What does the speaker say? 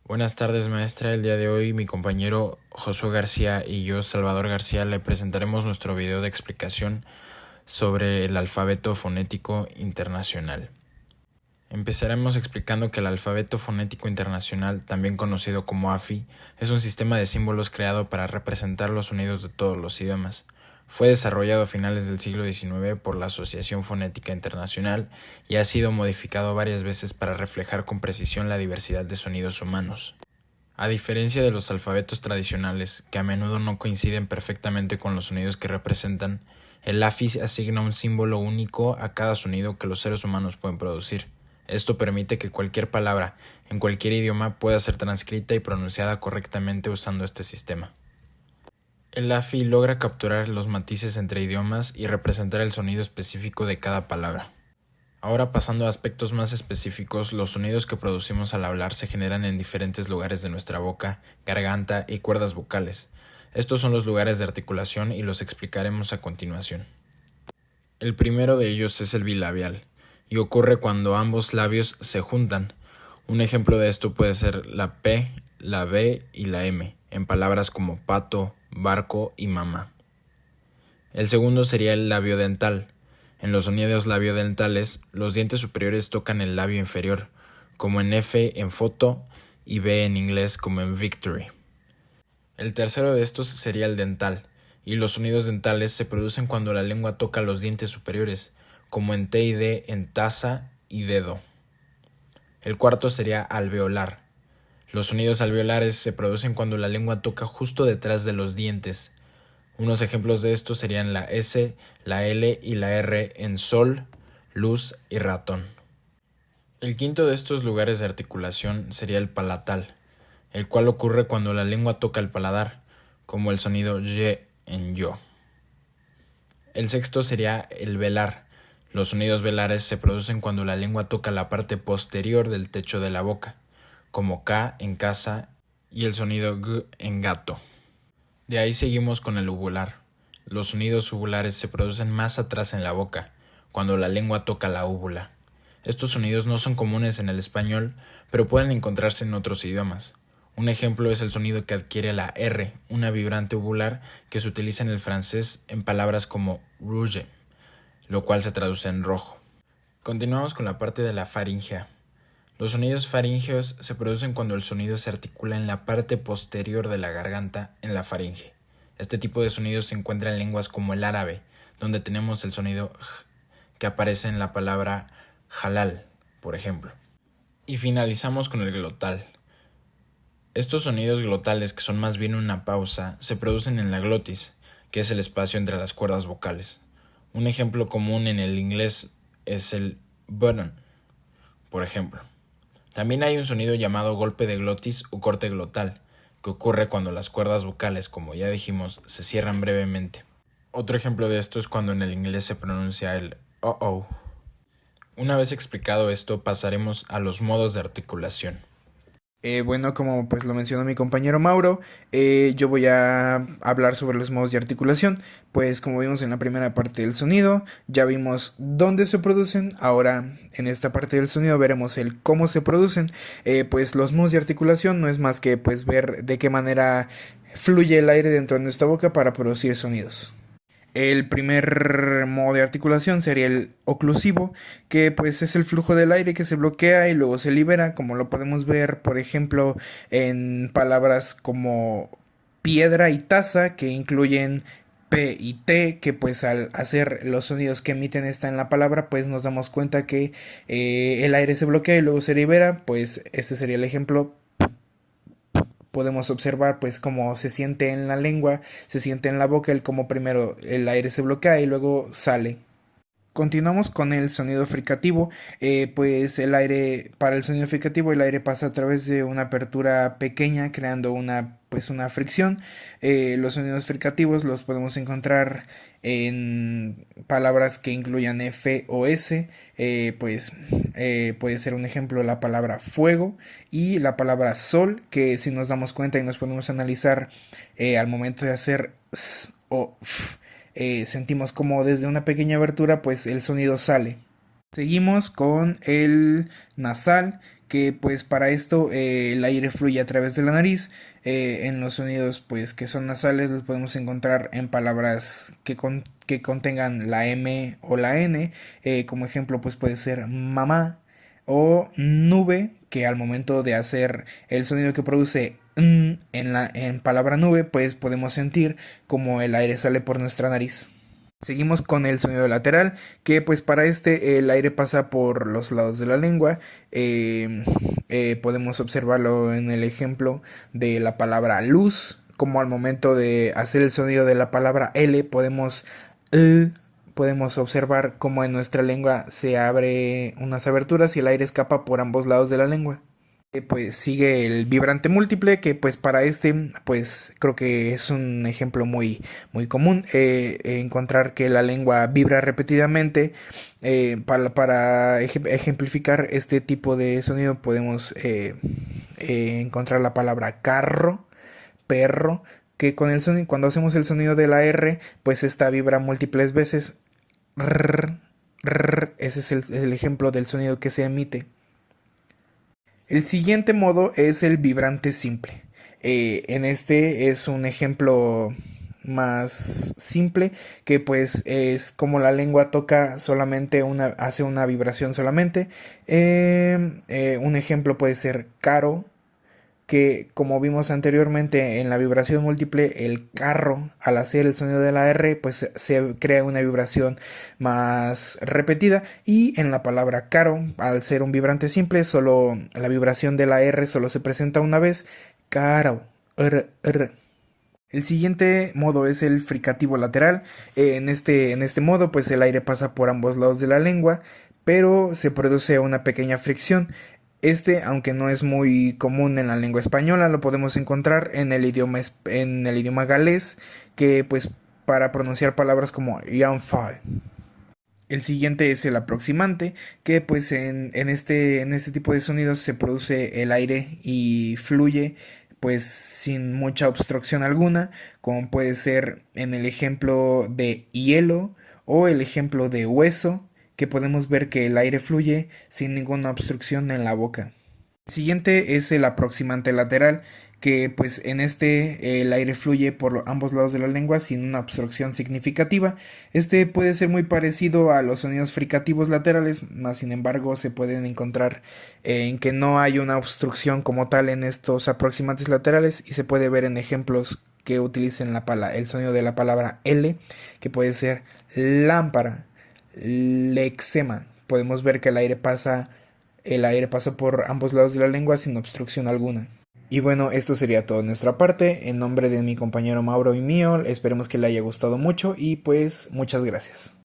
Buenas tardes, maestra. El día de hoy mi compañero Josué García y yo, Salvador García, le presentaremos nuestro video de explicación sobre el alfabeto fonético internacional. Empezaremos explicando que el alfabeto fonético internacional, también conocido como AFI, es un sistema de símbolos creado para representar los sonidos de todos los idiomas. Fue desarrollado a finales del siglo XIX por la Asociación Fonética Internacional y ha sido modificado varias veces para reflejar con precisión la diversidad de sonidos humanos. A diferencia de los alfabetos tradicionales, que a menudo no coinciden perfectamente con los sonidos que representan, el AFI asigna un símbolo único a cada sonido que los seres humanos pueden producir. Esto permite que cualquier palabra, en cualquier idioma, pueda ser transcrita y pronunciada correctamente usando este sistema. El AFI logra capturar los matices entre idiomas y representar el sonido específico de cada palabra. Ahora, pasando a aspectos más específicos, los sonidos que producimos al hablar se generan en diferentes lugares de nuestra boca, garganta y cuerdas vocales. Estos son los lugares de articulación y los explicaremos a continuación. El primero de ellos es el bilabial, y ocurre cuando ambos labios se juntan. Un ejemplo de esto puede ser la P, la B y la M, en palabras como pato, barco y mamá. El segundo sería el labio dental. En los sonidos labiodentales, los dientes superiores tocan el labio inferior, como en F en foto y B en inglés como en victory. El tercero de estos sería el dental, y los sonidos dentales se producen cuando la lengua toca los dientes superiores, como en T y D en taza y dedo. El cuarto sería alveolar. Los sonidos alveolares se producen cuando la lengua toca justo detrás de los dientes. Unos ejemplos de esto serían la S, la L y la R en sol, luz y ratón. El quinto de estos lugares de articulación sería el palatal, el cual ocurre cuando la lengua toca el paladar, como el sonido Y en yo. El sexto sería el velar. Los sonidos velares se producen cuando la lengua toca la parte posterior del techo de la boca, como K en casa y el sonido G en gato. De ahí seguimos con el uvular. Los sonidos uvulares se producen más atrás en la boca, cuando la lengua toca la úvula. Estos sonidos no son comunes en el español, pero pueden encontrarse en otros idiomas. Un ejemplo es el sonido que adquiere la R, una vibrante uvular que se utiliza en el francés en palabras como rouge, lo cual se traduce en rojo. Continuamos con la parte de la faringea. Los sonidos faríngeos se producen cuando el sonido se articula en la parte posterior de la garganta, en la faringe. Este tipo de sonidos se encuentra en lenguas como el árabe, donde tenemos el sonido j, que aparece en la palabra halal, por ejemplo. Y finalizamos con el glotal. Estos sonidos glotales, que son más bien una pausa, se producen en la glotis, que es el espacio entre las cuerdas vocales. Un ejemplo común en el inglés es el button, por ejemplo. También hay un sonido llamado golpe de glotis o corte glotal, que ocurre cuando las cuerdas vocales, como ya dijimos, se cierran brevemente. Otro ejemplo de esto es cuando en el inglés se pronuncia el oh. Una vez explicado esto, pasaremos a los modos de articulación. Bueno, como pues lo mencionó mi compañero Mauro, yo voy a hablar sobre los modos de articulación. Pues como vimos en la primera parte del sonido, ya vimos dónde se producen. Ahora en esta parte del sonido veremos el cómo se producen. Pues los modos de articulación no es más que pues ver de qué manera fluye el aire dentro de nuestra boca para producir sonidos. El primer modo de articulación sería el oclusivo, que pues es el flujo del aire que se bloquea y luego se libera, como lo podemos ver, por ejemplo, en palabras como piedra y taza, que incluyen P y T, que pues al hacer los sonidos que emiten esta en la palabra, pues nos damos cuenta que el aire se bloquea y luego se libera, pues este sería el ejemplo. Podemos observar pues cómo se siente en la lengua, se siente en la boca, el cómo primero el aire se bloquea y luego sale. Continuamos con el sonido fricativo, pues el aire, para el sonido fricativo el aire pasa a través de una apertura pequeña creando una fricción. Los sonidos fricativos los podemos encontrar en palabras que incluyan F o S, puede ser un ejemplo la palabra fuego y la palabra sol, que si nos damos cuenta y nos podemos analizar al momento de hacer S o F, sentimos como desde una pequeña abertura pues el sonido sale. Seguimos con el nasal, que pues para esto el aire fluye a través de la nariz. En los sonidos pues que son nasales los podemos encontrar en palabras que contengan la M o la N. Como ejemplo pues puede ser mamá o nube, que al momento de hacer el sonido que produce en palabra nube, pues podemos sentir como el aire sale por nuestra nariz. Seguimos con el sonido lateral, que pues para este el aire pasa por los lados de la lengua. Podemos observarlo en el ejemplo de la palabra luz, como al momento de hacer el sonido de la palabra L l, podemos observar cómo en nuestra lengua se abre unas aberturas y el aire escapa por ambos lados de la lengua. Pues sigue el vibrante múltiple, que pues para este pues creo que es un ejemplo muy común, encontrar que la lengua vibra repetidamente. Para ejemplificar este tipo de sonido podemos encontrar la palabra carro, perro, que con el sonido, cuando hacemos el sonido de la R, pues esta vibra múltiples veces. Rrr, rrr, ese es el ejemplo del sonido que se emite. El siguiente modo es el vibrante simple. En este es un ejemplo más simple, que pues es como la lengua toca solamente hace una vibración solamente. Un ejemplo puede ser caro, que como vimos anteriormente en la vibración múltiple, el carro al hacer el sonido de la R pues se crea una vibración más repetida, y en la palabra caro al ser un vibrante simple solo la vibración de la R solo se presenta una vez, caro, r, r. El siguiente modo es el fricativo lateral. En este modo pues el aire pasa por ambos lados de la lengua, pero se produce una pequeña fricción. Aunque no es muy común en la lengua española, lo podemos encontrar en el idioma galés, que pues para pronunciar palabras como Yanfai. El siguiente es el aproximante, que pues en este tipo de sonidos se produce el aire y fluye pues sin mucha obstrucción alguna, como puede ser en el ejemplo de hielo o el ejemplo de hueso, que podemos ver que el aire fluye sin ninguna obstrucción en la boca. El siguiente es el aproximante lateral, que pues en este el aire fluye por ambos lados de la lengua sin una obstrucción significativa. Este puede ser muy parecido a los sonidos fricativos laterales, mas sin embargo se pueden encontrar en que no hay una obstrucción como tal en estos aproximantes laterales, y se puede ver en ejemplos que utilicen el sonido de la palabra L, que puede ser lámpara, lexema. Podemos ver que el aire pasa por ambos lados de la lengua sin obstrucción alguna. Y bueno, esto sería todo de nuestra parte. En nombre de mi compañero Mauro y mío, esperemos que le haya gustado mucho y pues muchas gracias.